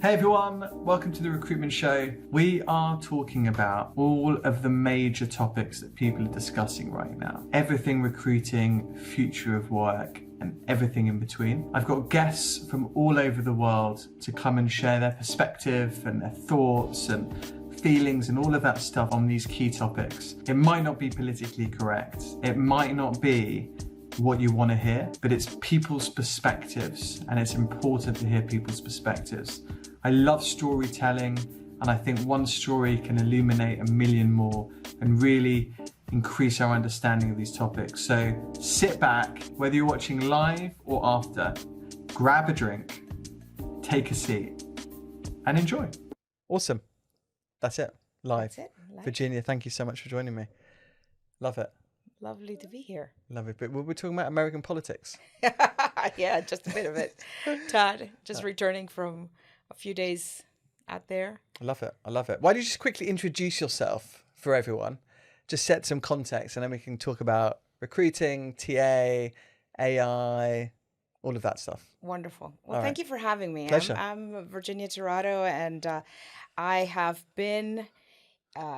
Hey everyone, welcome to the Recruitment Show. We are talking about all of the major topics that people are discussing right now. Everything recruiting, future of work, and everything in between. I've got guests from all over the world to come and share their perspective and their thoughts and feelings and all of that stuff on these key topics. It might not be politically correct. It might not be what you want to hear, but it's people's perspectives, and it's important to hear people's perspectives. I love storytelling, and I think one story can illuminate a million more and really increase our understanding of these topics. So sit back, whether you're watching live or after, grab a drink, take a seat, and enjoy. Awesome. That's it. Live. That's it. Live. Virginia, thank you so much for joining me. Love it. Lovely to be here. Love it. But we're talking about American politics. Yeah, just a bit of it. Todd, just returning from a few days out there. I love it. I love it. Why don't you just quickly introduce yourself for everyone? Just set some context, and then we can talk about recruiting, TA, AI, all of that stuff. Wonderful. Well, All thank right. you for having me. Pleasure. I'm Virginia Tirado, and I have been,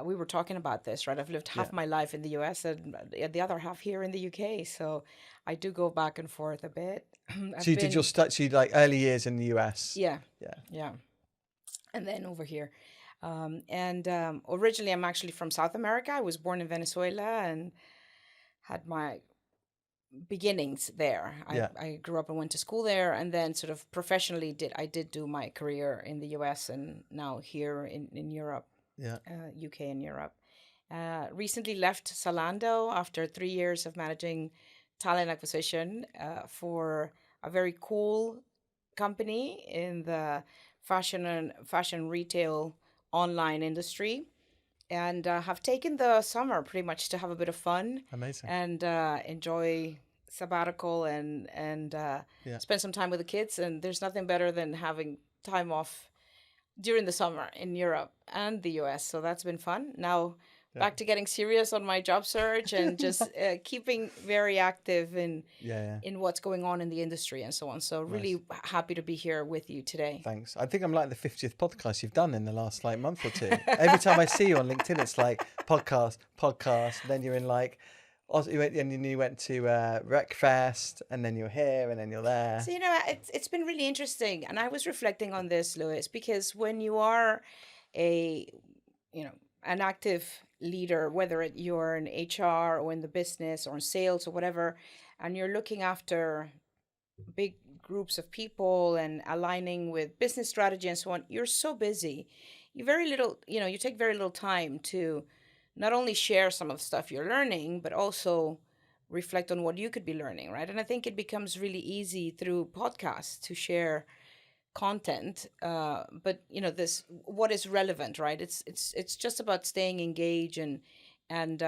we were talking about this, right? I've lived half my life in the US and the other half here in the UK. So I do go back and forth a bit. So you did your like early years in the US? Yeah. Yeah. Yeah. And then over here. Originally, I'm actually from South America. I was born in Venezuela and had my beginnings there. I grew up and went to school there, and then sort of professionally did do my career in the US and now here in Europe, UK and Europe. Recently left Zalando after 3 years of managing talent acquisition for a very cool company in the fashion retail online industry, and have taken the summer pretty much to have a bit of fun. Amazing. And enjoy sabbatical and spend some time with the kids. And there's nothing better than having time off during the summer in Europe and the US. So that's been fun. Now back to getting serious on my job search and just keeping very active in what's going on in the industry and so on. So really happy to be here with you today. Thanks. I think I'm like the 50th podcast you've done in the last like month or two. Every time I see you on LinkedIn, it's like podcast. Then you're in like, you went to Recfest, and then you're here, and then you're there. So, it's been really interesting. And I was reflecting on this, Lewis, because when you are an active leader, whether you're in HR or in the business or in sales or whatever, and you're looking after big groups of people and aligning with business strategy and so on, you're so busy. You take very little time to not only share some of the stuff you're learning, but also reflect on what you could be learning, right? And I think it becomes really easy through podcasts to share content, but this what is relevant, right? It's just about staying engaged and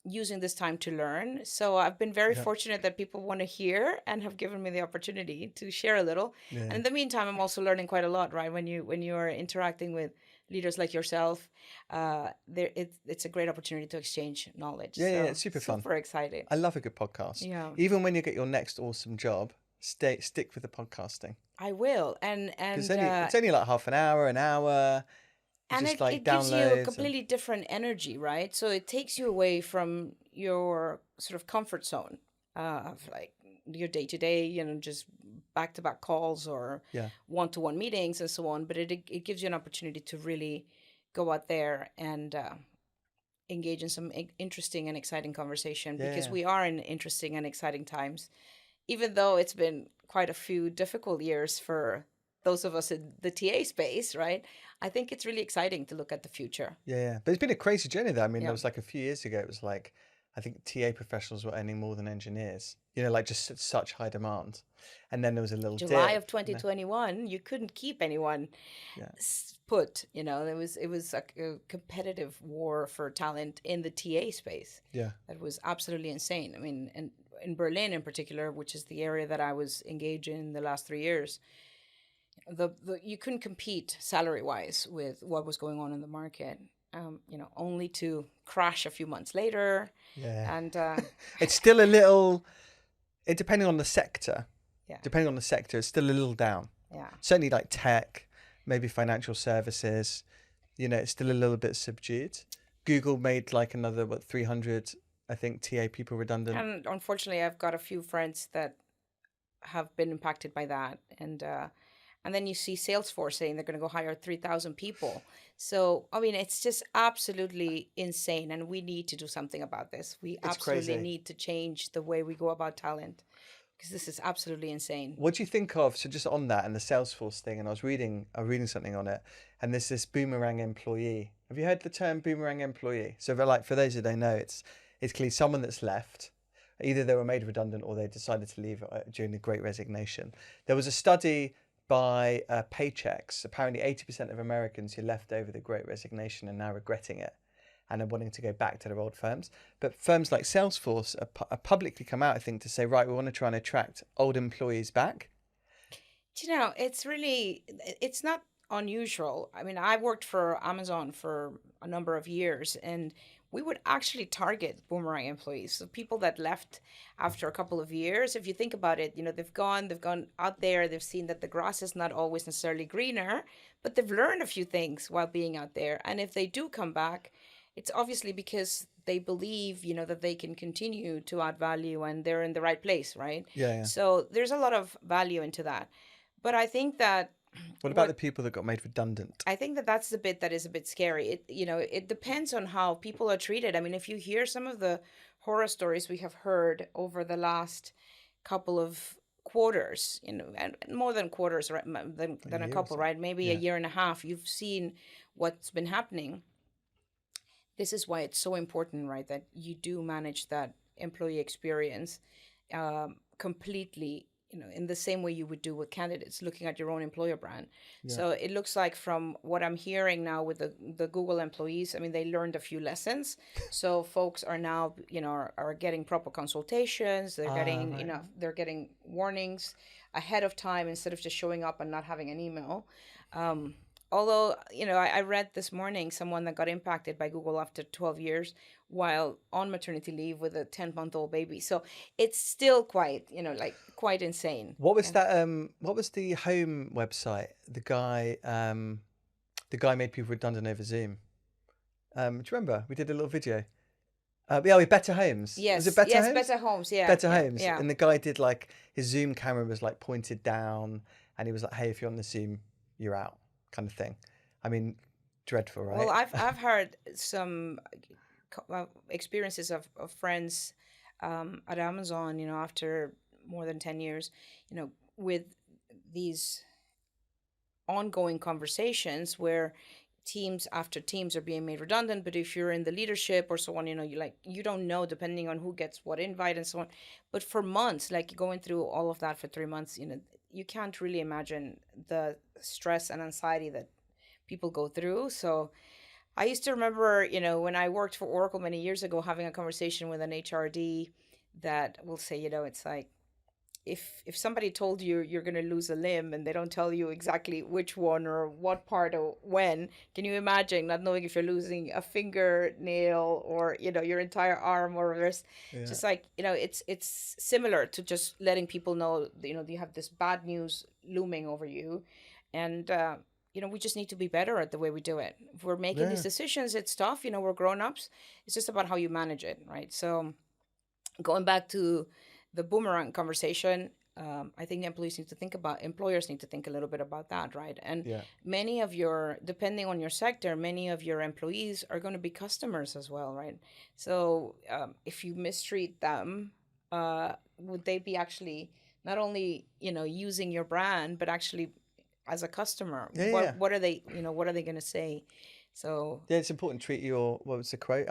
using this time to learn. So I've been very fortunate that people want to hear and have given me the opportunity to share a little. And in the meantime, I'm also learning quite a lot, right? When you are interacting with leaders like yourself, it's a great opportunity to exchange knowledge. It's super fun. Super exciting. I love a good podcast. Yeah. Even when you get your next awesome job, stick with the podcasting. I will, and it's only like half an hour. And just it gives you a completely different energy, right? So it takes you away from your sort of comfort zone of like your day-to-day, just back-to-back calls or one-to-one meetings and so on. But it gives you an opportunity to really go out there and engage in some interesting and exciting conversation, because we are in interesting and exciting times, even though it's been quite a few difficult years for those of us in the TA space, right? I think it's really exciting to look at the future. Yeah. But it's been a crazy journey though. I mean, there was like a few years ago, it was like, I think TA professionals were earning more than engineers, like just such high demand. And then there was a little July dip. of 2021, you couldn't keep anyone put, it was a competitive war for talent in the TA space. Yeah. That was absolutely insane. I mean, and in Berlin in particular, which is the area that I was engaged in the last 3 years, you couldn't compete salary-wise with what was going on in the market. Only to crash a few months later. Yeah. And it's still a little, depending on the sector. Yeah. Depending on the sector, it's still a little down. Yeah. Certainly like tech, maybe financial services. It's still a little bit subdued. Google made like another 300, I think, TA people redundant. And unfortunately, I've got a few friends that have been impacted by that, and then you see Salesforce saying they're going to go hire 3,000 people. So I mean, it's just absolutely insane, and we need to do something about this. We It's absolutely crazy. need to change the way we go about talent, because this is absolutely insane. What do you think of, so just on that and the Salesforce thing, and I was reading something on it, and there's this boomerang employee. Have you heard the term boomerang employee? So for those who don't know, it's clearly someone that's left. Either they were made redundant or they decided to leave during the Great Resignation. There was a study by Paychecks. Apparently 80% of Americans who left over the Great Resignation are now regretting it and are wanting to go back to their old firms. But firms like Salesforce are publicly come out, I think, to say, right, we want to try and attract old employees back. It's not unusual. I mean, I worked for Amazon for a number of years, and we would actually target boomerang employees. So people that left after a couple of years, if you think about it, they've gone out there, they've seen that the grass is not always necessarily greener, but they've learned a few things while being out there. And if they do come back, it's obviously because they believe, that they can continue to add value and they're in the right place, right? Yeah. So there's a lot of value into that. But I think that What about the people that got made redundant? I think that that's the bit that is a bit scary. It depends on how people are treated. I mean, if you hear some of the horror stories we have heard over the last couple of quarters, and more than quarters, right, than a couple, right? Maybe a year and a half, you've seen what's been happening. This is why it's so important, right, that you do manage that employee experience completely, in the same way you would do with candidates, looking at your own employer brand. Yeah. So it looks like, from what I'm hearing now with the Google employees, I mean, they learned a few lessons. So folks are now, are getting proper consultations. They're getting, right. They're getting warnings ahead of time instead of just showing up and not having an email. Although, I read this morning someone that got impacted by Google after 12 years while on maternity leave with a 10-month-old baby. So it's still quite insane. What was that? What was the home website? The guy made people redundant over Zoom. Do you remember? We did a little video. With Better Homes. Yes. Was it Better Homes? Better Homes. Yeah. Better Homes. Yeah. And the guy did his Zoom camera was pointed down, and he was like, "Hey, if you're on the Zoom, you're out," kind of thing. I mean, dreadful, right? Well, I've heard some experiences of friends at Amazon, after more than 10 years, with these ongoing conversations where teams after teams are being made redundant. But if you're in the leadership or so on, you don't know, depending on who gets what invite and so on. But for months, going through all of that for 3 months, you can't really imagine the stress and anxiety that people go through. So I used to remember, when I worked for Oracle many years ago, having a conversation with an HRD that will say, it's like, if somebody told you you're going to lose a limb and they don't tell you exactly which one or what part or when, can you imagine not knowing if you're losing a fingernail or, your entire arm or wrist? Yeah. Just it's similar to just letting people know, you have this bad news looming over you. And, we just need to be better at the way we do it. If we're making these decisions, it's tough. We're grown-ups. It's just about how you manage it, right? So going back to the boomerang conversation, I think employers need to think a little bit about that, right? And many of depending on your sector, many of your employees are going to be customers as well, right? So if you mistreat them, would they be actually not only, using your brand, but actually as a customer? What are they, what are they going to say? So it's important. Treat your, what was the quote?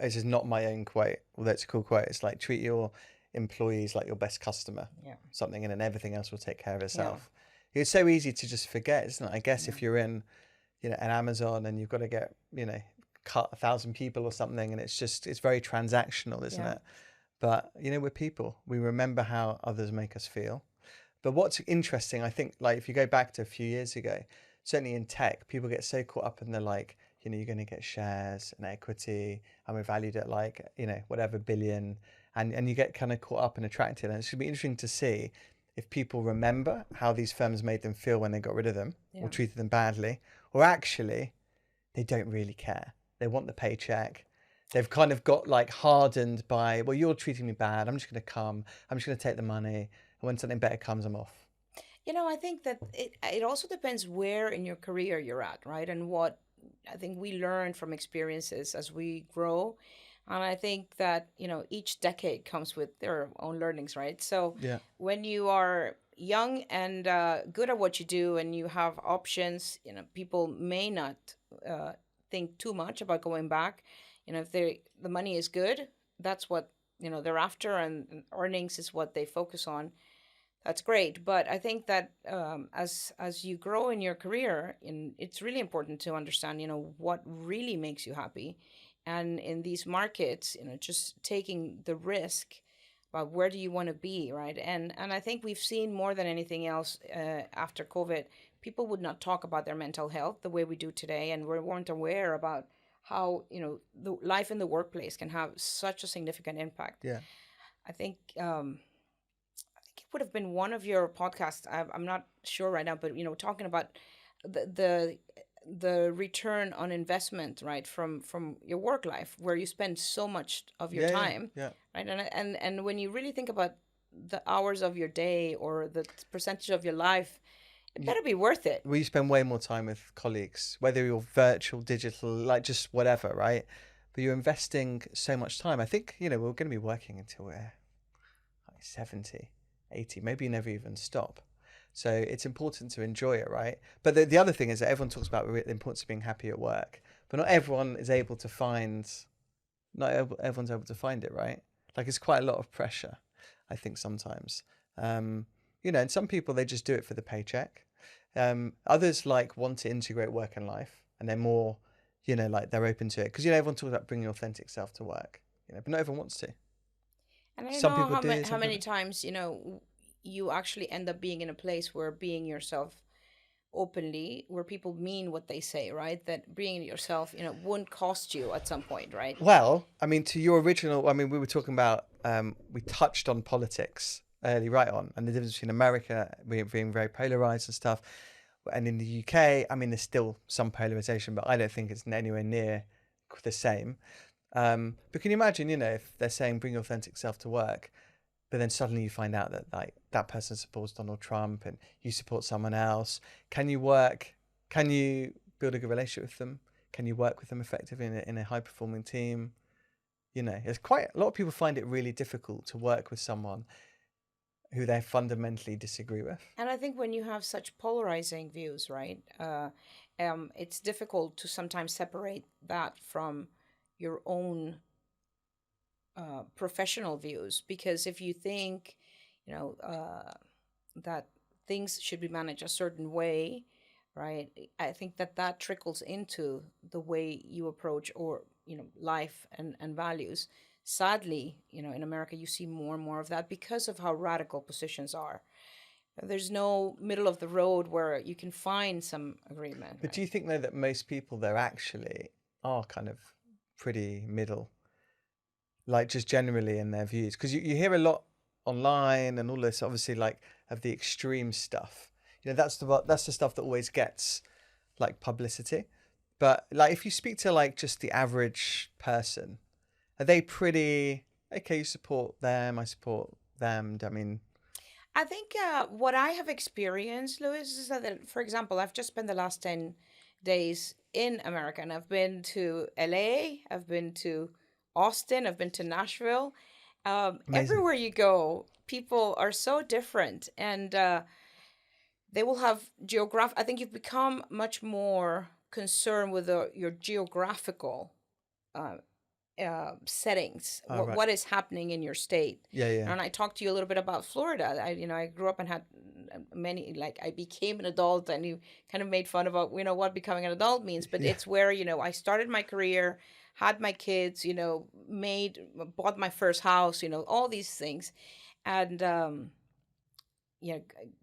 This is not my own quote, although it's a cool quote. It's treat your employees like your best customer, something, and then everything else will take care of itself. It's so easy to just forget, isn't it? I guess if you're in, an Amazon and you've got to get, cut 1,000 people or something, and it's very transactional, isn't it? But we're people. We remember how others make us feel. But what's interesting, I think, if you go back to a few years ago, certainly in tech, people get so caught up in the you're going to get shares and equity, and we're valued at whatever billion, and you get kind of caught up and attracted. And it's going to be interesting to see if people remember how these firms made them feel when they got rid of them Yeah. or treated them badly, or actually they don't really care. They want the paycheck. They've kind of got like hardened by, well, you're treating me bad. I'm just going to come. I'm just going to take the money. And when something better comes, I'm off. I think that it also depends where in your career you're at, right? And what I think we learn from experiences as we grow. And I think that, each decade comes with their own learnings, right? So Yeah. when you are young and good at what you do and you have options, people may not think too much about going back. If the money is good, that's what, they're after, and earnings is what they focus on. That's great, but I think that as you grow in your career, it's really important to understand, what really makes you happy, and in these markets, just taking the risk about where do you want to be, right? And I think we've seen more than anything else after COVID, people would not talk about their mental health the way we do today, and we weren't aware about how the life in the workplace can have such a significant impact. Yeah. I think. It would have been one of your podcasts. I'm not sure right now, but talking about the return on investment, right, from your work life, where you spend so much of your time, Yeah. right, and when you really think about the hours of your day or the percentage of your life, it better be worth it. Well, you spend way more time with colleagues, whether you're virtual, digital, like just whatever, right? But you're investing so much time. I think, we're going to be working until we're like 70, 80, maybe you never even stop. So it's important to enjoy it, right? But the other thing is that everyone talks about the importance of being happy at work, but not everyone's able to find it, right? Like it's quite a lot of pressure, I think sometimes. And some people, they just do it for the paycheck. Others want to integrate work and life, and they're more, like they're open to it. Because, everyone talks about bringing your authentic self to work, but not everyone wants to. And I don't Some know people do, how some many people times, you actually end up being in a place where being yourself openly, where people mean what they say, right? That being yourself, won't cost you at some point, right? Well, I mean, to your original, we were talking about, we touched on politics early right on, and the difference between America being very polarized and stuff. And in the UK, there's still some polarization, but I don't think it's anywhere near the same. But can you imagine, if they're saying bring your authentic self to work, but then suddenly you find out that that person supports Donald Trump and you support someone else. Can you build a good relationship with them? Can you work with them effectively in a high performing team? It's quite a lot of people find it really difficult to work with someone who they fundamentally disagree with. And I think when you have such polarizing views, right, it's difficult to sometimes separate that from your own professional views, because if you think that things should be managed a certain way, right, I think that trickles into the way you approach or life and values. Sadly, in America you see more and more of that because of how radical positions are. There's no middle of the road where you can find some agreement. But right? do you think though that most people there actually are kind of pretty middle, like just generally in their views? Because you hear a lot online and all this, obviously, like of the extreme stuff. That's the stuff that always gets like publicity. But like if you speak to like just the average person, are they pretty okay? You support them, I support them. I think what I have experienced, Lewis, is that, for example, I've just spent the last 10 days in America, and I've been to LA, I've been to Austin, I've been to Nashville. Amazing. Everywhere you go, people are so different, and they will have I think you've become much more concerned with your geographical uh, settings, Right. what is happening in your state. Yeah. And I talked to you a little bit about Florida. I grew up and had many, like I became an adult, and you kind of made fun about, what becoming an adult means, but Yeah. it's where, I started my career, had my kids, bought my first house, all these things. And,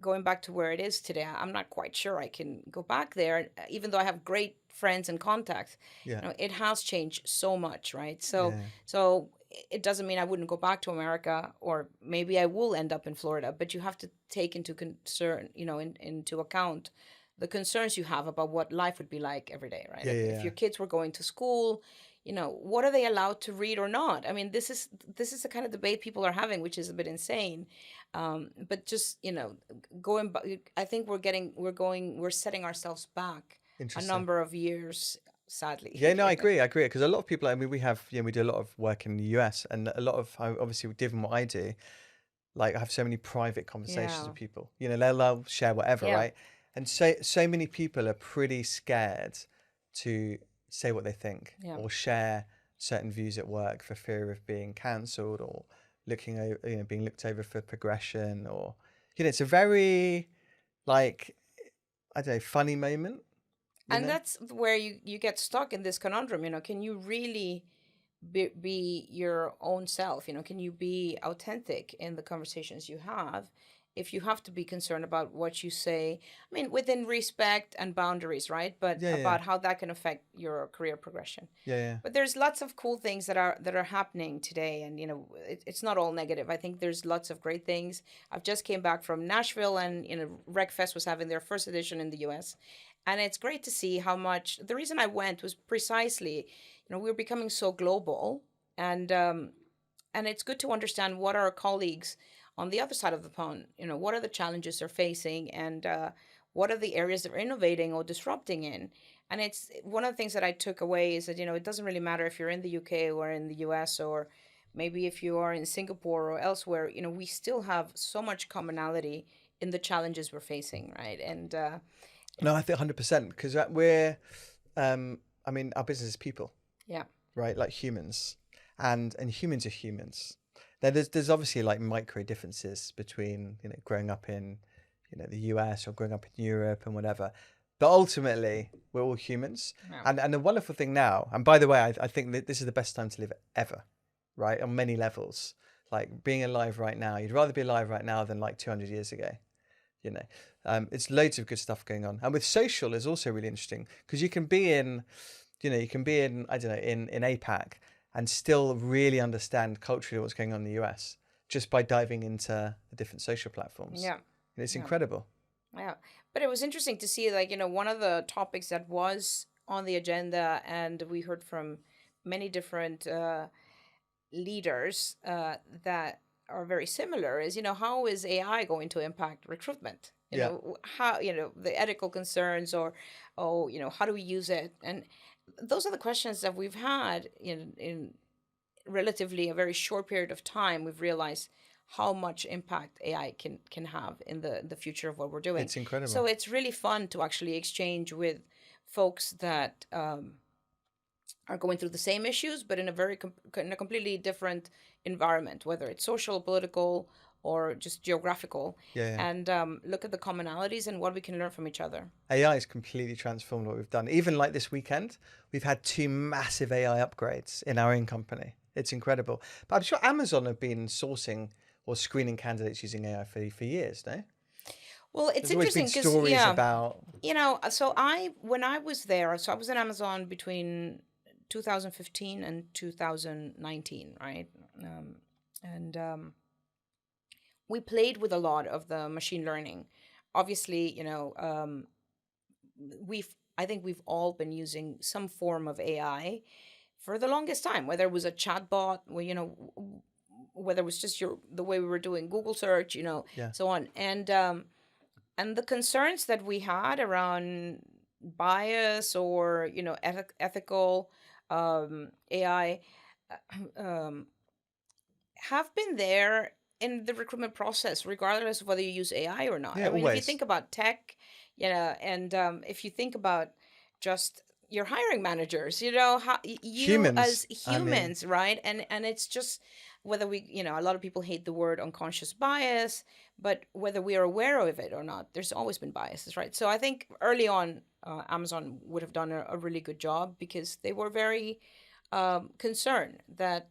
going back to where it is today, I'm not quite sure I can go back there, even though I have great friends and contacts. Yeah. It has changed so much, right? So, Yeah. so it doesn't mean I wouldn't go back to America, or maybe I will end up in Florida, but you have to take into concern, into account the concerns you have about what life would be like every day, right? Yeah, yeah, If yeah. your kids were going to school, what are they allowed to read or not? I mean, this is the kind of debate people are having, which is a bit insane. But just, going back, I think we're setting ourselves back a Interesting. number of years, sadly. Yeah, no, I agree. Because a lot of people, I mean, we do a lot of work in the US, and a lot of, obviously, given what I do, like I have so many private conversations Yeah. with people, they'll share whatever, Yeah. right? And so many people are pretty scared to say what they think Yeah. or share certain views at work for fear of being cancelled or looking over, being looked over for progression, or, it's a very, like, I don't know, funny moment. And that's where you get stuck in this conundrum. Can you really be your own self? Can you be authentic in the conversations you have, if you have to be concerned about what you say? I mean, within respect and boundaries, right? But Yeah, about how that can affect your career progression. yeah. But there's lots of cool things that are happening today, and it's not all negative. I think there's lots of great things. I've just came back from Nashville, and RecFest was having their first edition in the U.S., and it's great to see how much. The reason I went was precisely, we're becoming so global, and it's good to understand what our colleagues on the other side of the pond, what are the challenges they're facing, and what are the areas they're innovating or disrupting in. And it's one of the things that I took away is that, it doesn't really matter if you're in the UK or in the US, or maybe if you are in Singapore or elsewhere, we still have so much commonality in the challenges we're facing, right? And No, I think 100%, because we're, I mean, our business is people. Yeah. Right, like humans, and humans are humans. Now, there's obviously like micro differences between growing up in the US or growing up in Europe and whatever, but ultimately we're all humans. Yeah. And the wonderful thing now, and by the way, I think that this is the best time to live ever, right? On many levels, like being alive right now, you'd rather be alive right now than like 200 years ago. It's loads of good stuff going on, and with social is also really interesting, because you can be in. You can be in, I don't know, in APAC and still really understand culturally what's going on in the US just by diving into the different social platforms. Yeah. It's incredible. Yeah. But it was interesting to see, like, one of the topics that was on the agenda, and we heard from many different leaders that are very similar, is, how is AI going to impact recruitment? How, the ethical concerns, or, how do we use it? And those are the questions that we've had in relatively a very short period of time. We've realized how much impact AI can have in the future of what we're doing. It's incredible. So it's really fun to actually exchange with folks that are going through the same issues, but in a completely different environment, whether it's social, political, or just geographical. And look at the commonalities and what we can learn from each other. AI has completely transformed what we've done. Even like this weekend, we've had 2 massive AI upgrades in our own company. It's incredible. But I'm sure Amazon have been sourcing or screening candidates using AI for years, no? Well, it's There's always interesting been because, stories about... so when I was there, so I was in Amazon between 2015 and 2019, right? We played with a lot of the machine learning. Obviously, I think we've all been using some form of AI for the longest time, whether it was a chatbot, whether it was just the way we were doing Google search, so on. And the concerns that we had around bias or, ethical AI have been there in the recruitment process, regardless of whether you use AI or not. Yeah, I mean, always. if you think about tech, and if you think about just your hiring managers, how you Humans, as humans, right? And it's just whether we, a lot of people hate the word unconscious bias, but whether we are aware of it or not, there's always been biases, right? So I think early on, Amazon would have done a really good job, because they were very concern that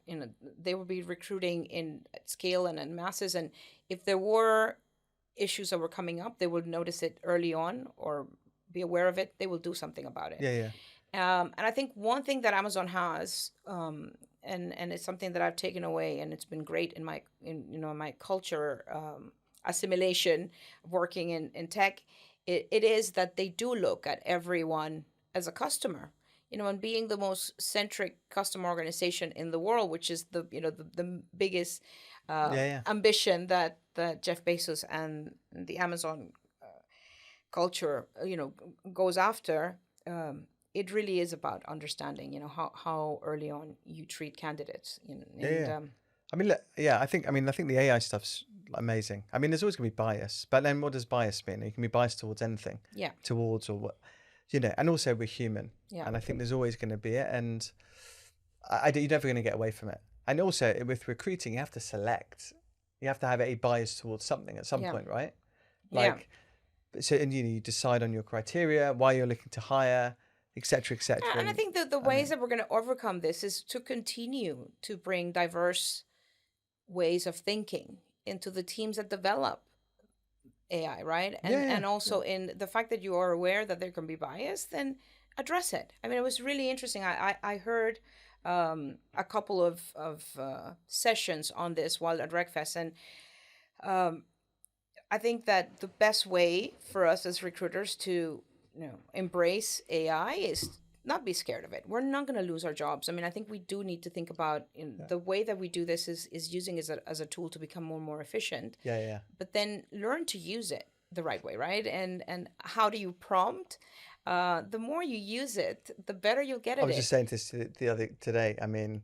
they would be recruiting in scale and in masses, and if there were issues that were coming up, they would notice it early on or be aware of it. They will do something about it. Yeah. And I think one thing that Amazon has, and it's something that I've taken away, and it's been great in my culture assimilation working in tech. It is that they do look at everyone as a customer, and being the most centric customer organization in the world, which is the biggest ambition that Jeff Bezos and the Amazon culture, goes after. It really is about understanding, how early on you treat candidates. I mean, look, I think the AI stuff's amazing. I mean, there's always going to be bias, but then what does bias mean? You can be biased towards anything. Yeah. Towards or what, and also we're human. Yeah. And I think there's always going to be it, and you're never going to get away from it. And also with recruiting, you have to select. You have to have a bias towards something at some point, right? So, and you decide on your criteria, why you're looking to hire, etc., etc. And I think that the ways that we're going to overcome this is to continue to bring diverse ways of thinking into the teams that develop AI, right? And also in the fact that you are aware that there can be bias, then address it. I mean, it was really interesting. I heard a couple of sessions on this while at RecFest, and I think that the best way for us as recruiters to embrace AI is not be scared of it. We're not going to lose our jobs. I mean, I think we do need to think about the way that we do this is using it as a tool to become more and more efficient. Yeah. But then learn to use it the right way, right? And how do you prompt? The more you use it, the better you'll get at it. I was just saying this today. I mean,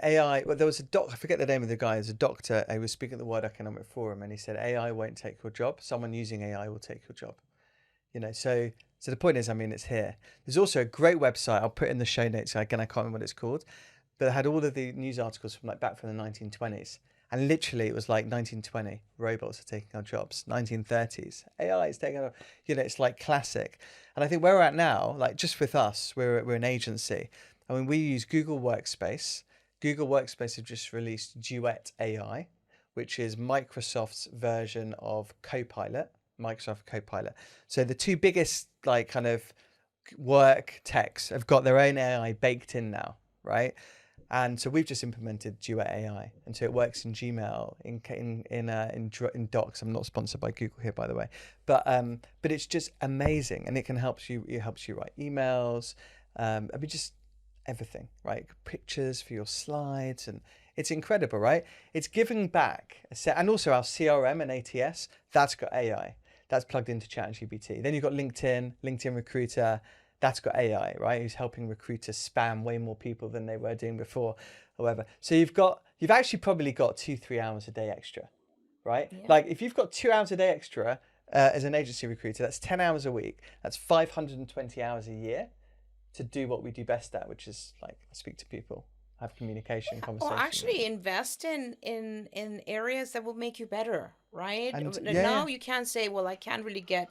AI. Well, there was I forget the name of the guy. There's a doctor. He was speaking at the World Economic Forum, and he said AI won't take your job. Someone using AI will take your job. So the point is, I mean, it's here. There's also a great website. I'll put in the show notes. Again, I can't remember what it's called, but it had all of the news articles from back from the 1920s, and literally it was like 1920, robots are taking our jobs. 1930s, AI is taking our. It's like classic. And I think where we're at now, like just with us, we're an agency. I mean, we use Google Workspace. Google Workspace have just released Duet AI, which is Microsoft's version of Copilot. Microsoft Copilot. So the two biggest kind of work techs have got their own AI baked in now, right? And so we've just implemented Duet AI, and so it works in Gmail, in Docs. I'm not sponsored by Google here, by the way, but it's just amazing, and it helps you write emails. Just everything, right? Pictures for your slides, and it's incredible, right? It's giving back and also our CRM and ATS, that's got AI. That's plugged into ChatGPT. Then you've got LinkedIn Recruiter. That's got AI, right? Who's helping recruiters spam way more people than they were doing before, or whatever. So you've actually probably got 2-3 hours a day extra, right? Yeah. Like if you've got 2 hours a day extra as an agency recruiter, that's 10 hours a week. That's 520 hours a year to do what we do best at, which is speak to people, have communication, conversation. Or actually invest in areas that will make you better, right? Now you can't say, well, I can't really get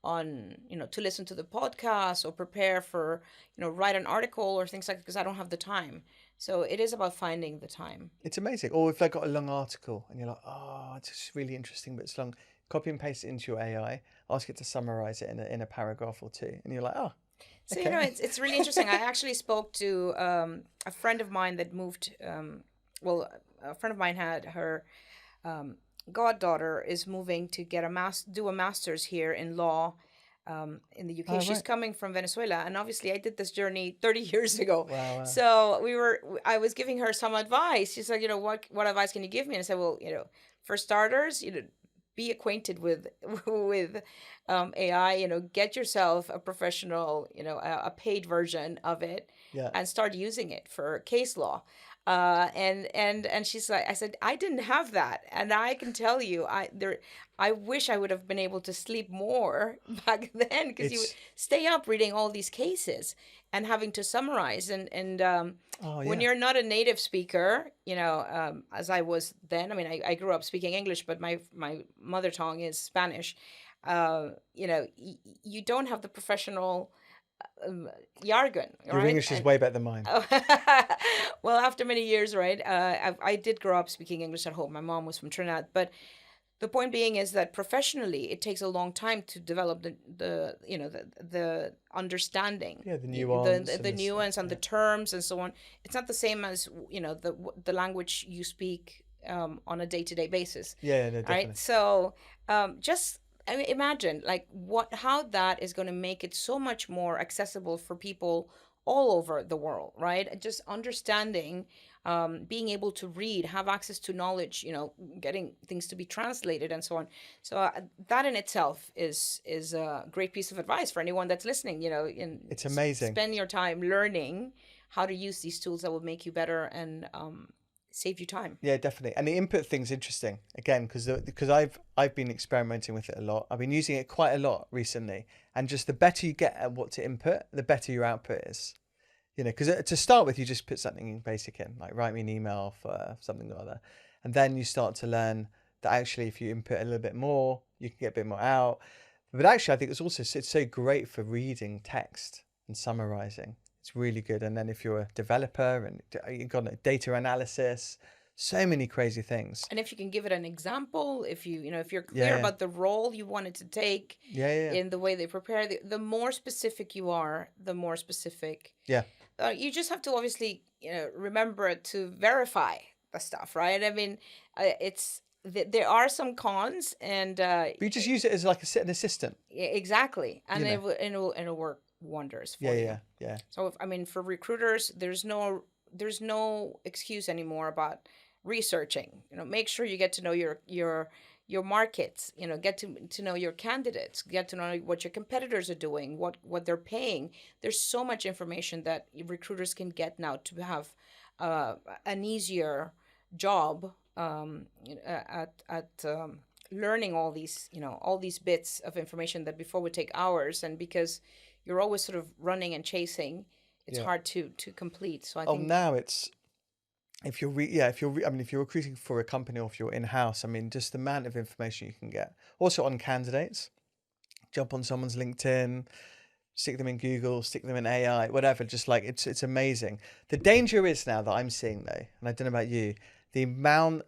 on, to listen to the podcast or prepare for, write an article or things like that because I don't have the time. So it is about finding the time. It's amazing. Or if got a long article and you're like, oh, it's just really interesting, but it's long, copy and paste it into your AI, ask it to summarize it in a paragraph or two. And you're like, oh. So, it's really interesting. I actually spoke to a friend of mine that moved, a friend of mine had her goddaughter is moving to get do a master's here in law in the UK. She's coming from Venezuela. And obviously I did this journey 30 years ago. Wow. So I was giving her some advice. She's like, what advice can you give me? And I said, well, for starters, be acquainted with AI, get yourself a professional, a paid version of it, and start using it for case law. And she's like, I said, I didn't have that. And I can tell you, I wish I would have been able to sleep more back then, because you would stay up reading all these cases and having to summarize. When you're not a native speaker, as I was then, I mean, I grew up speaking English, but my mother tongue is Spanish. You don't have the professional jargon. Your English is way better than mine. Well, after many years, right? I did grow up speaking English at home. My mom was from Trinidad, but The point being is that professionally, it takes a long time to develop the understanding, Yeah, the nuance the and the nuance and the terms and so on. It's not the same as the language you speak on a day-to-day basis, Yeah, no, right? definitely. So just I mean, imagine like how that is going to make it so much more accessible for people all over the world, right? And just understanding, being able to read, have access to knowledge, getting things to be translated and so on. So that in itself is a great piece of advice for anyone that's listening. It's amazing. Spend your time learning how to use these tools that will make you better and save you time. Yeah, definitely. And the input thing's interesting again because I've been experimenting with it a lot. I've been using it quite a lot recently, and just the better you get at what to input, the better your output is. Because to start with, you just put something basic in, like write me an email for something or other, and then you start to learn that actually if you input a little bit more, you can get a bit more out. But actually, I think it's so great for reading text and summarizing. It's really good. And then if you're a developer and you've got data analysis, so many crazy things. And if you can give it an example, if you're clear about the role you want it to take, in the way they prepare, the more specific you are, the more specific. Yeah. You just have to obviously remember to verify the stuff, right? I mean, there are some cons, and but you just use it as like an assistant. Exactly, and it'll work wonders for you. Yeah. So for recruiters, there's no excuse anymore about researching. Make sure you get to know your markets, get to know your candidates, get to know what your competitors are doing, what they're paying. There's so much information that recruiters can get now to have an easier job at learning all these bits of information that before would take hours, and because you're always sort of running and chasing, it's hard to complete. So I think now it's if you're recruiting for a company or if you're in-house, just the amount of information you can get. Also on candidates, jump on someone's LinkedIn, stick them in Google, stick them in AI, whatever. Just like it's amazing. The danger is now that I'm seeing though, and I don't know about you, the amount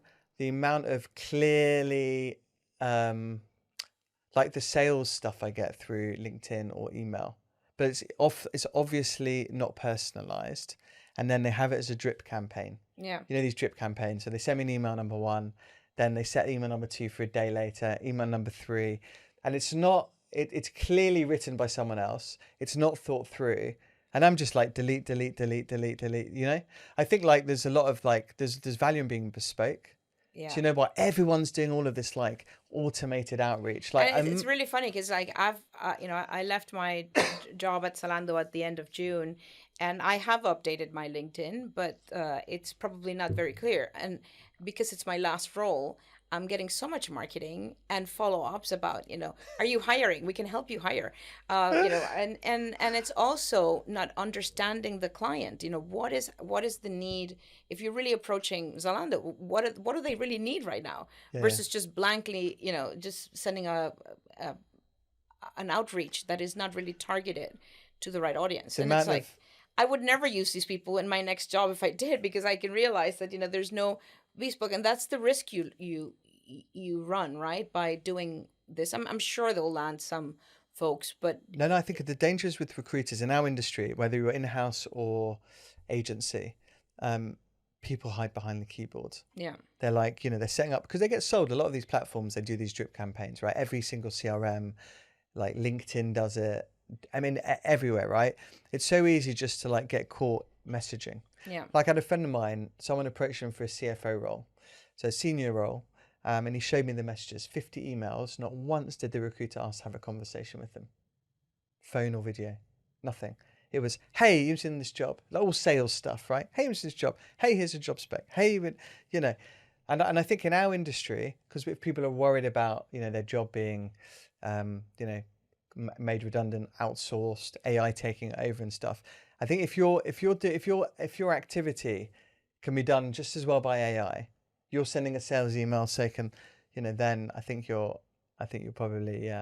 of clearly like the sales stuff I get through LinkedIn or email, but it's obviously not personalized. And then they have it as a drip campaign. Yeah. These drip campaigns. So they send me an email number 1, then they set email number 2 for a day later, email number 3. And it's not, it's clearly written by someone else. It's not thought through. And I'm just like, delete. I think like there's a lot of like, there's value in being bespoke. Yeah. So everyone's doing all of this like automated outreach. Like and it's really funny because like I left my job at Zalando at the end of June, and I have updated my LinkedIn, but it's probably not very clear. And because it's my last role, I'm getting so much marketing and follow-ups about, are you hiring? We can help you hire. And it's also not understanding the client. What is the need? If you're really approaching Zalando, what do they really need right now? Versus just blankly, just sending an outreach that is not really targeted to the right audience. And it's like, I would never use these people in my next job if I did, because I can realize that, there's no bespoke, and that's the risk you run, right, by doing this. I'm sure they'll land some folks, but no, I think the dangers with recruiters in our industry, whether you're in-house or agency, people hide behind the keyboard. Yeah, they're like, they're setting up, because they get sold a lot of these platforms. They do these drip campaigns, right? Every single CRM, like LinkedIn does it. Everywhere, right? It's so easy just to like get caught messaging. Yeah. Like I had a friend of mine, someone approached him for a CFO role, so a senior role, and he showed me the messages, 50 emails. Not once did the recruiter ask to have a conversation with them, phone or video, nothing. It was, hey, you're in this job, like all sales stuff, right? Hey, you're in this job. Hey, here's a job spec. Hey, and I think in our industry, because if people are worried about their job being, made redundant, outsourced, AI taking it over and stuff. I think if your activity can be done just as well by AI, you're sending a sales email so then I think you're probably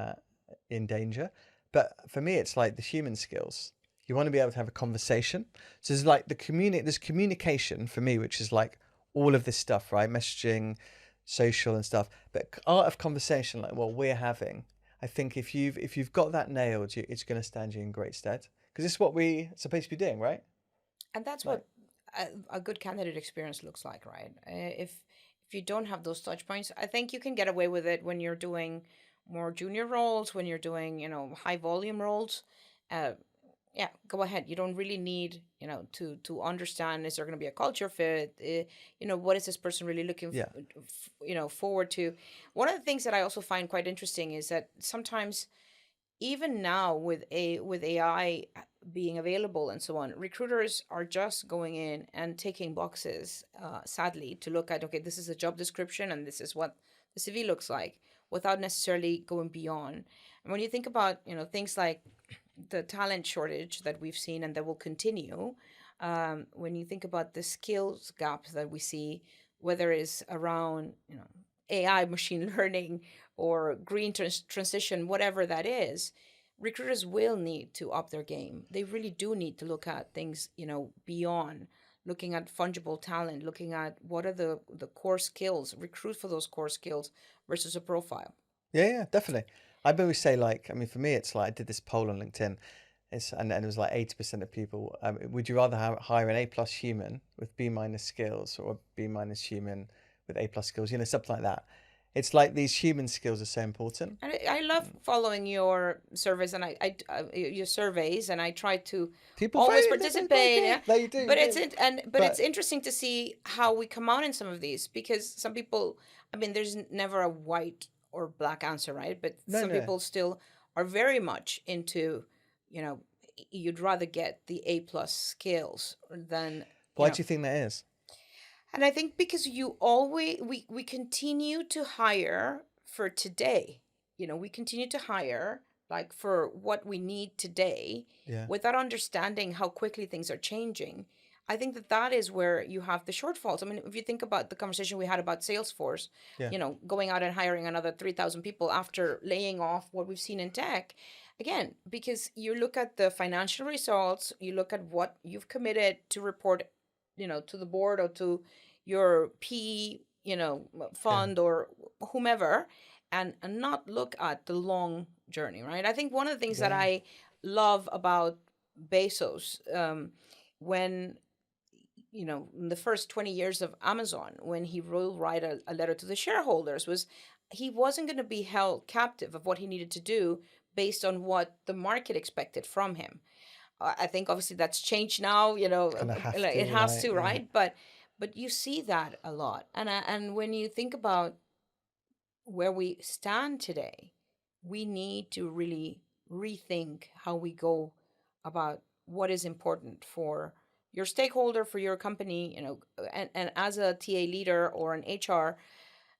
in danger. But for me, it's like the human skills. You want to be able to have a conversation. So there's like there's communication for me, which is like all of this stuff, right? Messaging, social and stuff. But art of conversation, like what we're having, I think if you've got that nailed, it's going to stand you in great stead, because it's what we supposed to be doing, right? And that's Like, what a good candidate experience looks like, right? If you don't have those touch points, I think you can get away with it when you're doing more junior roles, when you're doing, high volume roles. Uh, yeah, go ahead. You don't really need, to understand, is there going to be a culture fit? What is this person really looking, yeah, forward to? One of the things that I also find quite interesting is that sometimes, even now with AI being available and so on, recruiters are just going in and taking boxes, sadly, to look at, okay, this is a job description and this is what the CV looks like, without necessarily going beyond. And when you think about, things like the talent shortage that we've seen and that will continue, when you think about the skills gaps that we see, whether it's around, AI, machine learning, or green transition, whatever that is, recruiters will need to up their game. They really do need to look at things, beyond looking at fungible talent, looking at what are the core skills, recruit for those core skills versus a profile. yeah, definitely. I always say, like, I mean, for me, it's like I did this poll on LinkedIn. And it was like 80% of people. Would you rather hire an A+ human with B- skills, or a B- human with A+ skills? Something like that. It's like these human skills are so important. And I love following your surveys, and your surveys, and I try to People always vote, participate. Yeah, no, you do, but you it's do. but it's interesting to see how we come out in some of these, because some people, I mean, there's never a white or black answer, right? But some No. people still are very much into, you'd rather get the A+ skills than, Why do you think that is? and I think because you always we continue to hire for today. We continue to hire like for what we need today, Yeah, without understanding how quickly things are changing. I think that is where you have the shortfalls. I mean, if you think about the conversation we had about Salesforce, yeah, going out and hiring another 3,000 people after laying off what we've seen in tech. Again, because you look at the financial results, you look at what you've committed to report, to the board or to your PE, yeah, fund or whomever, and not look at the long journey, right? I think one of the things that yeah, I love about Bezos, when, in the first 20 years of Amazon, when he will write a letter to the shareholders, was he wasn't going to be held captive of what he needed to do based on what the market expected from him. I think obviously that's changed now, kind of have like, it to, has like, to, yeah, right? But you see that a lot. And when you think about where we stand today, we need to really rethink how we go about what is important for your stakeholder, for your company, and as a TA leader or an HR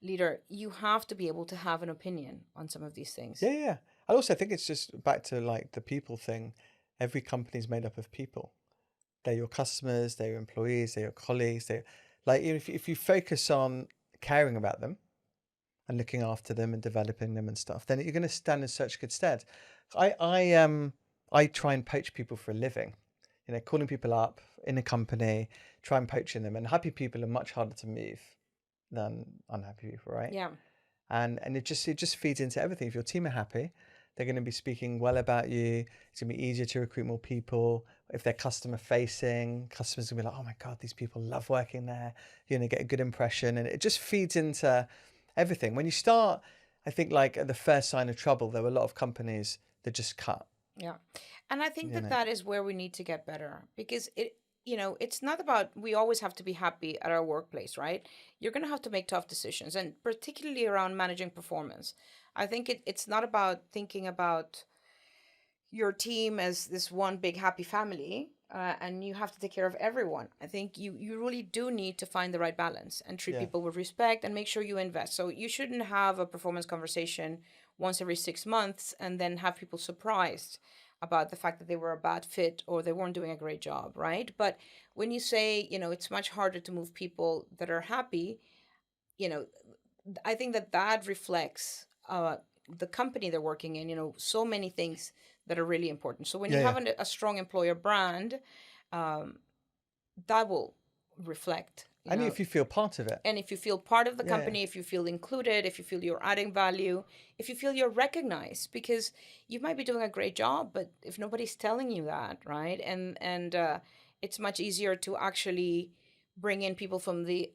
leader, you have to be able to have an opinion on some of these things. yeah. I also think it's just back to like the people thing. Every company is made up of people. They're your customers, they're your employees, they're your colleagues. They like if you focus on caring about them and looking after them and developing them and stuff, then you're going to stand in such good stead. I try and poach people for a living, calling people up in a company, try and poaching them. And happy people are much harder to move than unhappy people, right? Yeah. And it just feeds into everything. If your team are happy, they're going to be speaking well about you. It's going to be easier to recruit more people. If they're customer facing, customers are going to be like, oh my God, these people love working there. You're going to get a good impression. And it just feeds into everything. When you start, I think like at the first sign of trouble, there were a lot of companies that just cut. Yeah. And I think You that know, that is where we need to get better, because it's not about, we always have to be happy at our workplace, right? You're going to have to make tough decisions, and particularly around managing performance. I think it's not about thinking about your team as this one big happy family, and you have to take care of everyone. I think you really do need to find the right balance and treat yeah, people with respect and make sure you invest. So you shouldn't have a performance conversation once every 6 months and then have people surprised about the fact that they were a bad fit or they weren't doing a great job, right? But when you say, it's much harder to move people that are happy, you know, I think that reflects the company they're working in, so many things that are really important. So when you yeah. have a strong employer brand, that will reflect you And know, if you feel part of it. and if you feel part of the Yeah. company, if you feel included, if you feel you're adding value, if you feel you're recognized, because you might be doing a great job, but if nobody's telling you that, right? And it's much easier to actually bring in people from the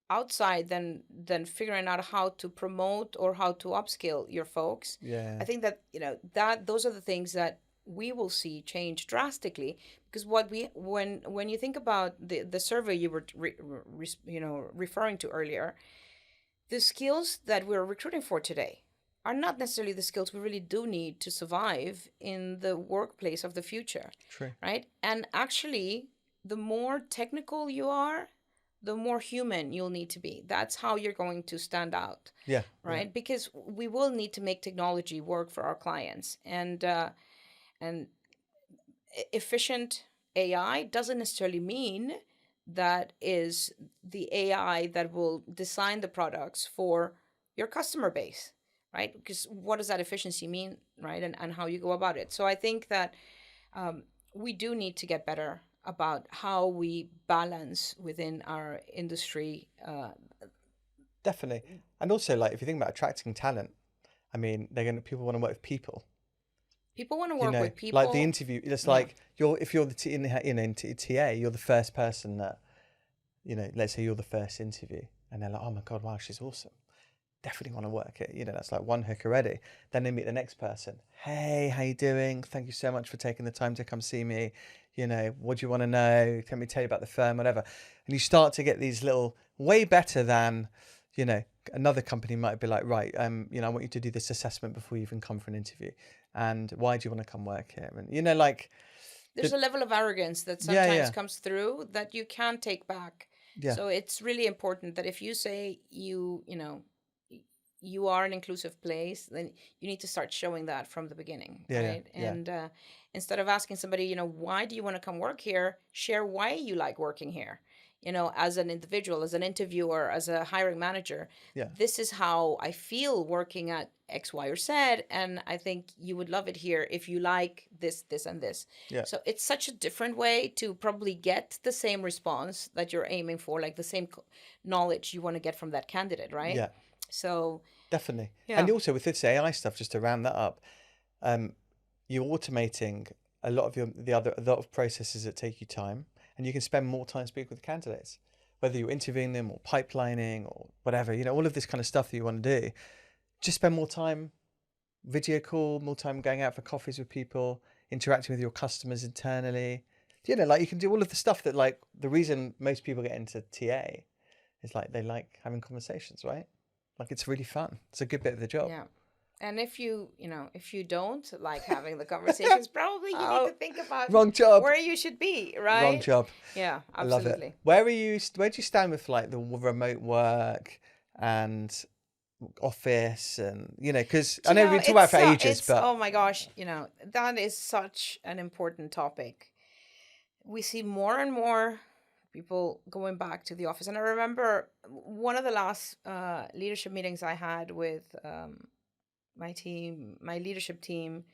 outside than figuring out how to promote or how to upskill your folks. Yeah. I think that, that those are the things that we will see change drastically, because when you think about the survey you were referring to earlier, the skills that we're recruiting for today are not necessarily the skills we really do need to survive in the workplace of the future. True. Right? And actually, the more technical you are, the more human you'll need to be. That's how you're going to stand out. Yeah. Right? Yeah. Because we will need to make technology work for our clients. And efficient AI doesn't necessarily mean that is the AI that will design the products for your customer base, right? Because what does that efficiency mean, right? And how you go about it. So I think that we do need to get better about how we balance within our industry. Definitely. And also, like, if you think about attracting talent, I mean, people want to work with people. People want to work with people. Like the interview, it's like if you're the in TA, you're the first person that, let's say you're the first interview, and they're like, oh my God, wow, she's awesome. Definitely want to work it. That's like one hook already. Then they meet the next person. Hey, how you doing? Thank you so much for taking the time to come see me. What do you want to know? Let me tell you about the firm, whatever. And you start to get these little, way better than, another company might be like, right, I want you to do this assessment before you even come for an interview. And why do you want to come work here? And, there's a level of arrogance that sometimes comes through that you can't take back. Yeah. So it's really important that if you say you are an inclusive place, then you need to start showing that from the beginning, right? Yeah. And instead of asking somebody, why do you want to come work here? Share why you like working here. As an individual, as an interviewer, as a hiring manager, this is how I feel working at X, Y, or Z, and I think you would love it here if you like this, this, and this. Yeah. So it's such a different way to probably get the same response that you're aiming for, like the same knowledge you want to get from that candidate, right? Yeah. So definitely. Yeah. And also with this AI stuff, just to round that up, you're automating a lot of processes that take you time. And you can spend more time speaking with candidates, whether you're interviewing them or pipelining or whatever, all of this kind of stuff that you want to do. Just spend more time, video call, more time going out for coffees with people, interacting with your customers internally. Like you can do all of the stuff that, like, the reason most people get into TA is like they like having conversations, right? Like it's really fun. It's a good bit of the job. Yeah. And if you don't like having the conversations, probably you need to think about wrong job, where you should be, right? Wrong job. Yeah, absolutely. I love it. Where do you stand with like the remote work and office and because I know we talk about it for ages, but oh my gosh, that is such an important topic. We see more and more people going back to the office, and I remember one of the last leadership meetings I had with my leadership team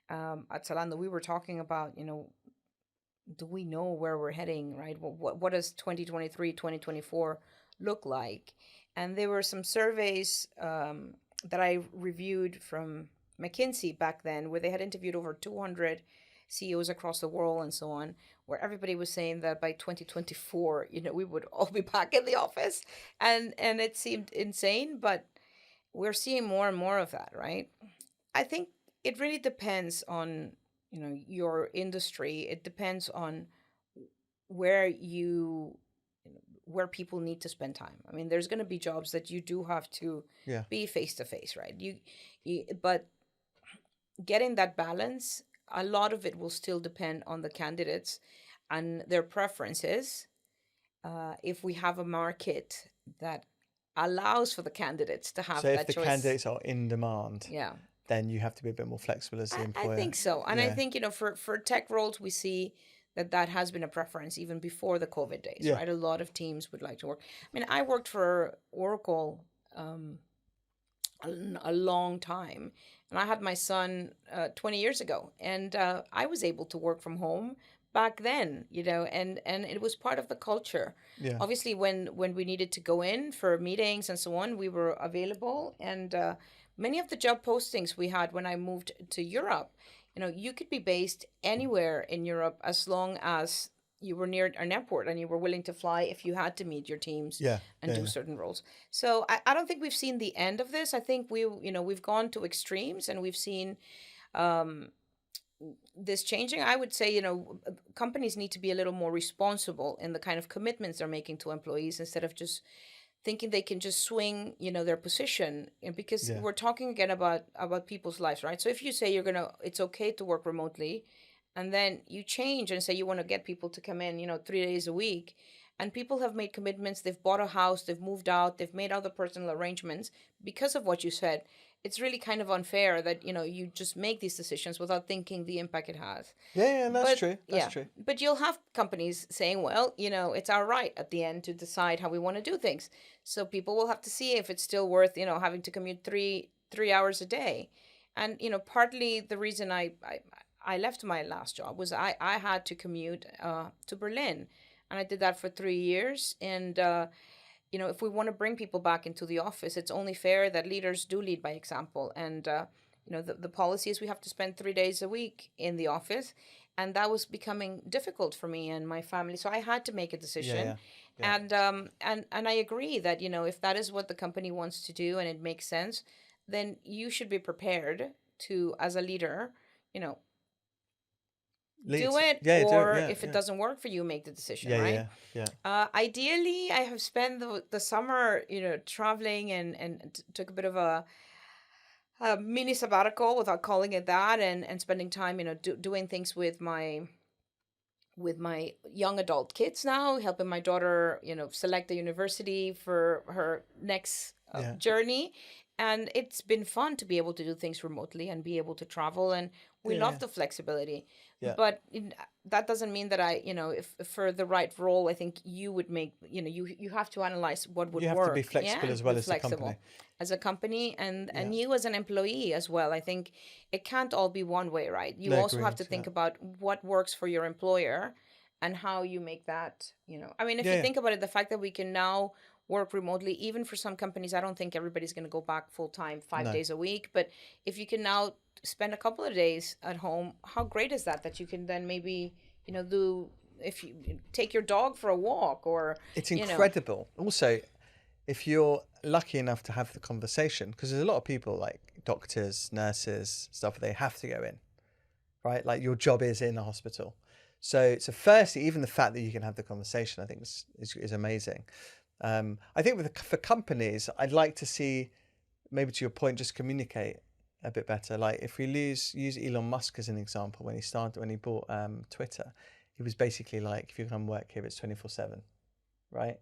at Zalando. We were talking about, do we know where we're heading, right? What does 2023, 2024 look like? And there were some surveys that I reviewed from McKinsey back then, where they had interviewed over 200 CEOs across the world and so on, where everybody was saying that by 2024, we would all be back in the office. And it seemed insane, but we're seeing more and more of that, right? I think it really depends on, your industry. It depends on where people need to spend time. I mean, there's going to be jobs that you do have to be face to face, right? But getting that balance, a lot of it will still depend on the candidates and their preferences. If we have a market that allows for the candidates to have that choice. So if the candidates are in demand, then you have to be a bit more flexible as the employer. I think so. And I think, for tech roles, we see that has been a preference even before the COVID days, right? A lot of teams would like to work. I mean, I worked for Oracle a long time, and I had my son 20 years ago, and I was able to work from home, back then, and it was part of the culture. Yeah. Obviously, when we needed to go in for meetings and so on, we were available. And many of the job postings we had when I moved to Europe, you could be based anywhere in Europe as long as you were near an airport and you were willing to fly if you had to meet your teams Yeah. and do certain roles. So I don't think we've seen the end of this. I think we've gone to extremes, and we've seen this changing. I would say, companies need to be a little more responsible in the kind of commitments they're making to employees, instead of just thinking they can just swing, their position. And because Yeah. we're talking again about people's lives, right? So if you say it's okay to work remotely, and then you change and say you want to get people to come in, 3 days a week, and people have made commitments, they've bought a house, they've moved out, they've made other personal arrangements because of what you said. It's really kind of unfair that, you just make these decisions without thinking the impact it has. Yeah, that's But true. That's true. but you'll have companies saying, well, it's our right at the end to decide how we want to do things. So people will have to see if it's still worth, having to commute three hours a day. And, partly the reason I left my last job was I had to commute to Berlin, and I did that for 3 years. And if we want to bring people back into the office, it's only fair that leaders do lead by example. And the policy is we have to spend 3 days a week in the office, and that was becoming difficult for me and my family. So I had to make a decision. Yeah. And I agree that if that is what the company wants to do and it makes sense, then you should be prepared to, as a leader, do it, Yeah, do it, or yeah, if it yeah. doesn't work for you, make the decision, Yeah, right? yeah. Ideally, I have spent the summer, traveling and took a bit of a mini sabbatical, without calling it that, and spending time, doing things with my young adult kids now, helping my daughter, select a university for her next Yeah. journey. And it's been fun to be able to do things remotely and be able to travel. And we Yeah, love yeah. the flexibility. Yeah. But that doesn't mean that if for the right role, I think you would make, you have to analyze what would You have work. to be flexible as well be as the company. as a company, and Yeah. you as an employee as well. I think it can't all be one way, right? You No, also have to agreed, think yeah. about what works for your employer and how you make that, I mean, if Yeah, you yeah. think about it, the fact that we can now work remotely, even for some companies, I don't think everybody's going to go back full time 5 No. days a week. But if you can now spend a couple of days at home, how great is that you can then maybe, do, if you take your dog for a walk, or It's incredible. Also, if you're lucky enough to have the conversation, because there's a lot of people like doctors, nurses, stuff, they have to go in, right? Like your job is in a hospital. So firstly, even the fact that you can have the conversation, I think is amazing. I think for companies, I'd like to see, maybe to your point, just communicate a bit better. Like if we use Elon Musk as an example, when he bought Twitter, he was basically like, if you come work here, it's 24/7, right?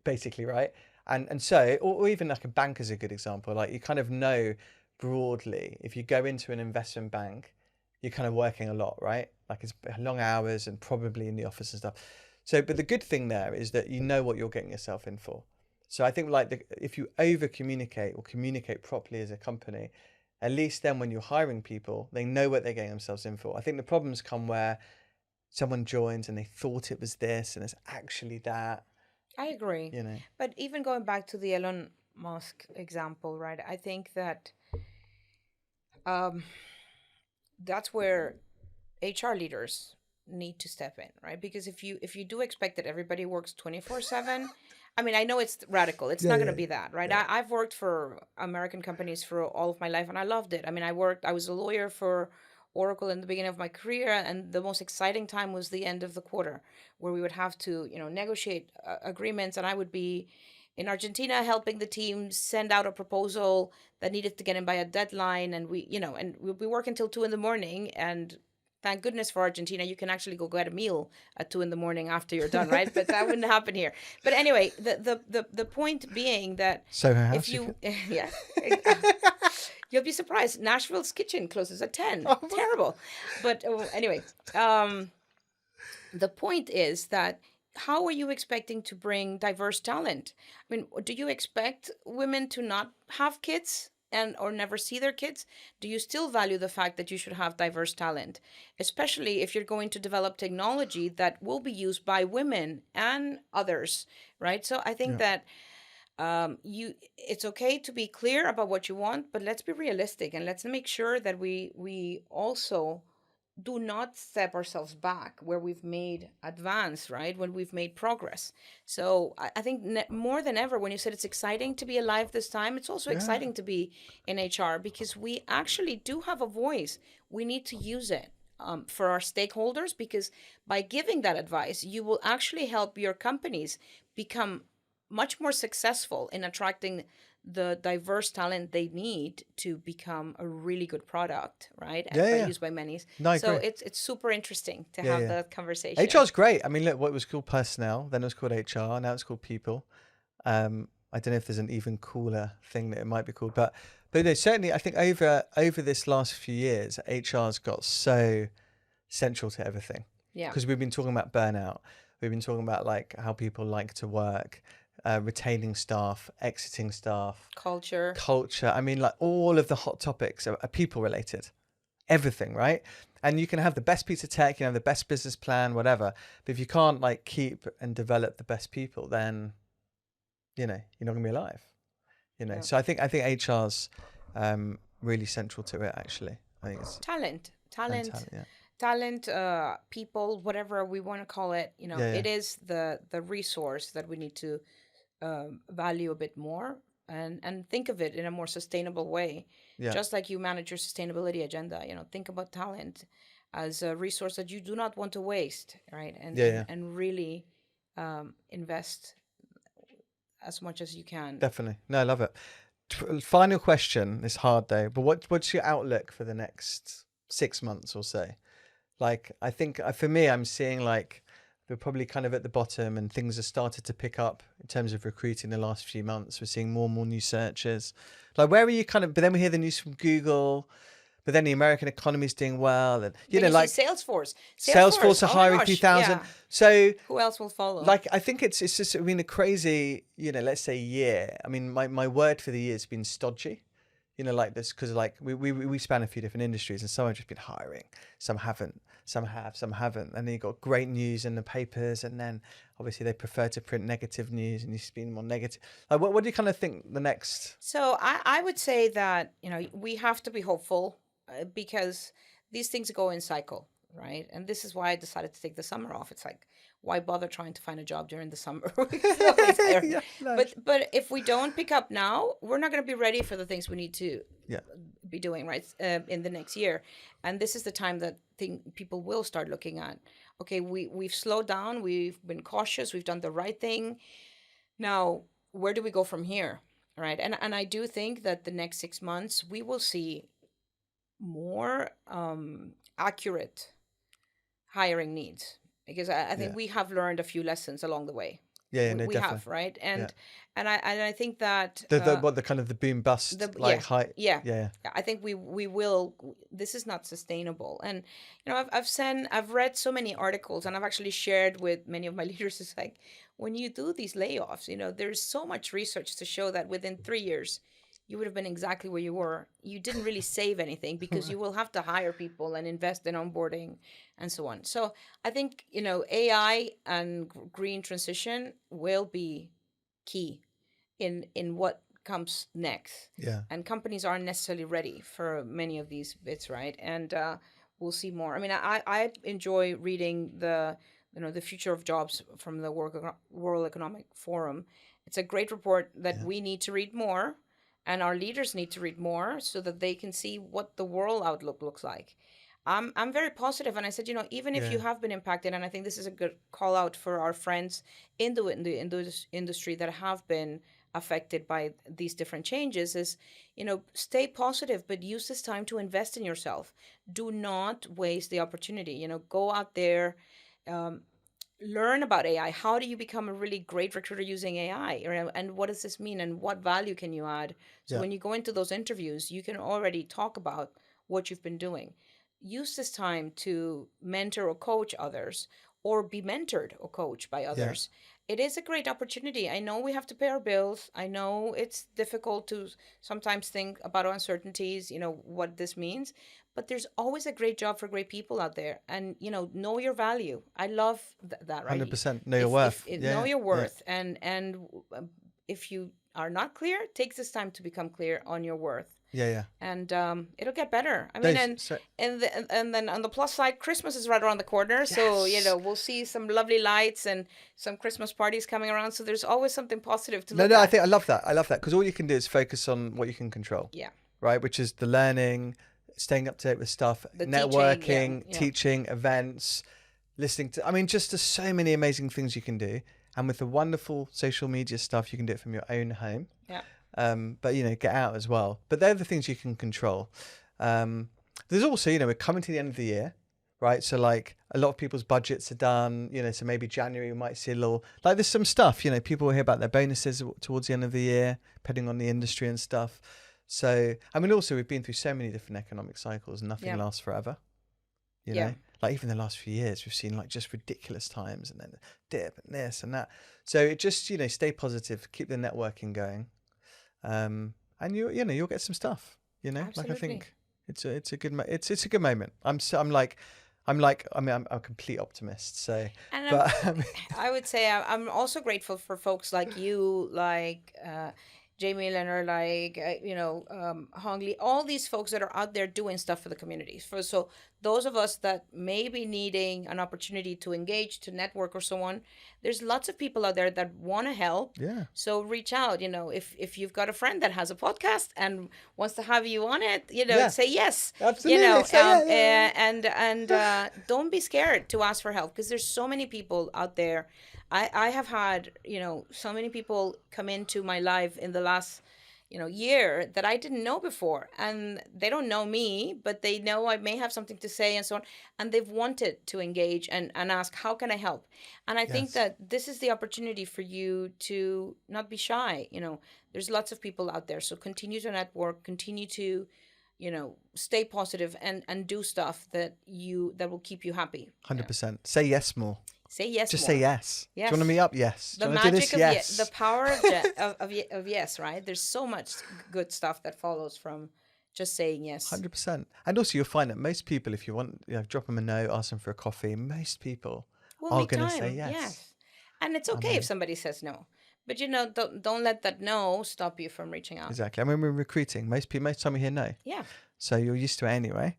Basically, right? And so, or even like a bank is a good example. Like you kind of know broadly, if you go into an investment bank, you're kind of working a lot, right? Like it's long hours and probably in the office and stuff. So, but the good thing there is that you know what you're getting yourself in for. So I think if you over communicate or communicate properly as a company, at least then when you're hiring people, they know what they're getting themselves in for. I think the problems come where someone joins and they thought it was this and it's actually that. I agree. But even going back to the Elon Musk example, right? I think that that's where HR leaders need to step in, right? Because if you do expect that everybody works 24/7, I mean, I know it's radical. It's not going to be that, right? Yeah. I've worked for American companies for all of my life, and I loved it. I mean, I was a lawyer for Oracle in the beginning of my career, and the most exciting time was the end of the quarter, where we would have to, negotiate agreements, and I would be in Argentina helping the team send out a proposal that needed to get in by a deadline, and we'd be working till 2 a.m, and thank goodness for Argentina, you can actually go get a meal at 2 a.m. after you're done, right? But that wouldn't happen here. But anyway, the point being that if you, yeah, you'll be surprised. Nashville's Kitchen closes at 10. Terrible. But anyway, the point is that how are you expecting to bring diverse talent? I mean, do you expect women to not have kids and or never see their kids? Do you still value the fact that you should have diverse talent, especially if you're going to develop technology that will be used by women and others, right? So I think that it's okay to be clear about what you want, but let's be realistic and let's make sure that we also do not step ourselves back where we've made advance, right? When we've made progress. So I think more than ever, when you said it's exciting to be alive this time, it's also exciting to be in HR because we actually do have a voice. We need to use it for our stakeholders, because by giving that advice, you will actually help your companies become much more successful in attracting the diverse talent they need to become a really good product, right? Used by many. No, I so agree. it's super interesting to have that conversation. HR's great. I mean, look, what was called personnel, then it was called HR, now it's called people. I don't know if there's an even cooler thing that it might be called, but no, certainly I think over this last few years, HR's got so central to everything. Yeah. Because we've been talking about burnout, we've been talking about like how people like to work. Retaining staff, exiting staff, culture. I mean, like all of the hot topics are people related, everything, right? And you can have the best piece of tech, you know, the best business plan, whatever. But if you can't like keep and develop the best people, then, you know, you're not gonna be alive. You know, so I think HR's really central to it. Actually, I think it's talent, yeah. people, whatever we want to call it. You know, it is the resource that we need to value a bit more and think of it in a more sustainable way. Just like you manage your sustainability agenda, you know, think about talent as a resource that you do not want to waste, right? And really invest as much as you can. Definitely. No, I love it. Final question. It's hard though, but what's your outlook for the next 6 months or so? Like, I think for me, I'm seeing like we're probably kind of at the bottom and things have started to pick up in terms of recruiting the last few months. We're seeing more and more new searches. Like, where are you kind of, but then we hear the news from Google, but then the American economy is doing well. And, you know, like Salesforce are hiring 3,000. So who else will follow? Like, I think it's just, I mean, a crazy, you know, let's say year. I mean, my word for the year has been stodgy. You know, like this, because like we span a few different industries and some have just been hiring, some haven't, some have, some haven't. And then you got great news in the papers, and then obviously they prefer to print negative news and you spin more negative. Like, what do you kind of think the next? So I would say that, you know, we have to be hopeful because these things go in cycle, right? And this is why I decided to take the summer off. It's like, why bother trying to find a job during the summer? But if we don't pick up now, we're not going to be ready for the things we need to be doing, right, in the next year. And this is the time that people will start looking at, okay, we've slowed down, we've been cautious, we've done the right thing. Now, where do we go from here, right? And I do think that the next 6 months, we will see more accurate hiring needs. Because I think we have learned a few lessons along the way. We have, right? And I think that the kind of the boom bust height. Yeah. I think we will. This is not sustainable. And you know, I've read so many articles, and I've actually shared with many of my leaders. It's like, when you do these layoffs, you know, there's so much research to show that within 3 years, you would have been exactly where you were. You didn't really save anything because you will have to hire people and invest in onboarding and so on. So I think, you know, AI and green transition will be key in what comes next. Yeah. And companies aren't necessarily ready for many of these bits, right? And we'll see more. I mean, I enjoy reading the future of jobs from the World Economic Forum. It's a great report that we need to read more. And our leaders need to read more so that they can see what the world outlook looks like. I'm very positive, and I said, you know, even if you have been impacted, and I think this is a good call out for our friends in the industry that have been affected by these different changes, is, you know, stay positive, but use this time to invest in yourself. Do not waste the opportunity. You know, go out there. Learn about AI. How do you become a really great recruiter using AI? And what does this mean? And what value can you add? So when you go into those interviews, you can already talk about what you've been doing. Use this time to mentor or coach others, or be mentored or coached by others. It is a great opportunity. I know we have to pay our bills. I know it's difficult to sometimes think about uncertainties, what this means, but there's always a great job for great people out there. And, know your value. I love that, right? 100%. Know your worth. Know your worth. And if you are not clear, take this time to become clear on your worth. And it'll get better. I mean, and then on the plus side, Christmas is right around the corner. So, we'll see some lovely lights and some Christmas parties coming around. So there's always something positive to look at. I think I love that. Because all you can do is focus on what you can control. Yeah. Right. Which is the learning, staying up to date with stuff, networking, teaching, events, listening to, just there's so many amazing things you can do. And with the wonderful social media stuff, you can do it from your own home. Yeah. But get out as well. But they're the things you can control. There's also, we're coming to the end of the year, right? So like a lot of people's budgets are done, so maybe January we might see a little, like there's some stuff, people will hear about their bonuses towards the end of the year, depending on the industry and stuff. So, also we've been through so many different economic cycles and nothing lasts forever, you know? Like even the last few years, we've seen like just ridiculous times and then a dip and this and that. So it just, stay positive, keep the networking going. And you'll get some stuff, Absolutely. Like I think it's a good moment. I'm a complete optimist. So, I would say I'm also grateful for folks like you, like Jamie Leonard, like Hong Lee, all these folks that are out there doing stuff for the community. So those of us that may be needing an opportunity to engage, to network or so on, there's lots of people out there that want to help. Yeah. So reach out, if you've got a friend that has a podcast and wants to have you on it, say yes. Absolutely. And don't be scared to ask for help, because there's so many people out there. I have had, so many people come into my life in the last, year that I didn't know before, and they don't know me, but they know I may have something to say and so on. And they've wanted to engage and ask, how can I help? And I think that this is the opportunity for you to not be shy. There's lots of people out there. So continue to network, continue to, stay positive and do stuff that will keep you happy. 100%. Say yes more. Say yes. Just more. say yes. Yes. Do you want to meet up? Yes. The magic of yes. The power of yes, right? There's so much good stuff that follows from just saying yes. 100%. And also you'll find that most people, if you want, drop them a note, ask them for a coffee, most people are going to say yes. And it's okay if somebody says no. But don't let that no stop you from reaching out. Exactly. When we're recruiting, most time we hear no. Yeah. So you're used to it anyway.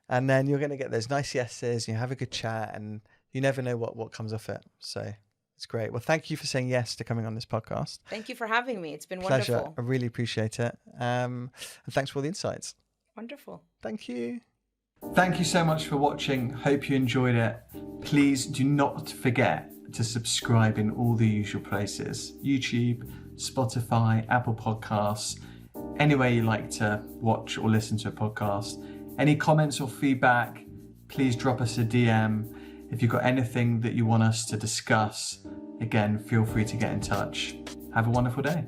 And then you're going to get those nice yeses, you have a good chat, and you never know what comes off it. So it's great. Well, thank you for saying yes to coming on this podcast. Thank you for having me. It's been Pleasure. Wonderful. I really appreciate it. And thanks for all the insights. Wonderful. Thank you. Thank you so much for watching. Hope you enjoyed it. Please do not forget to subscribe in all the usual places: YouTube, Spotify, Apple Podcasts, anywhere you like to watch or listen to a podcast. Any comments or feedback, please drop us a DM. If you've got anything that you want us to discuss, again, feel free to get in touch. Have a wonderful day.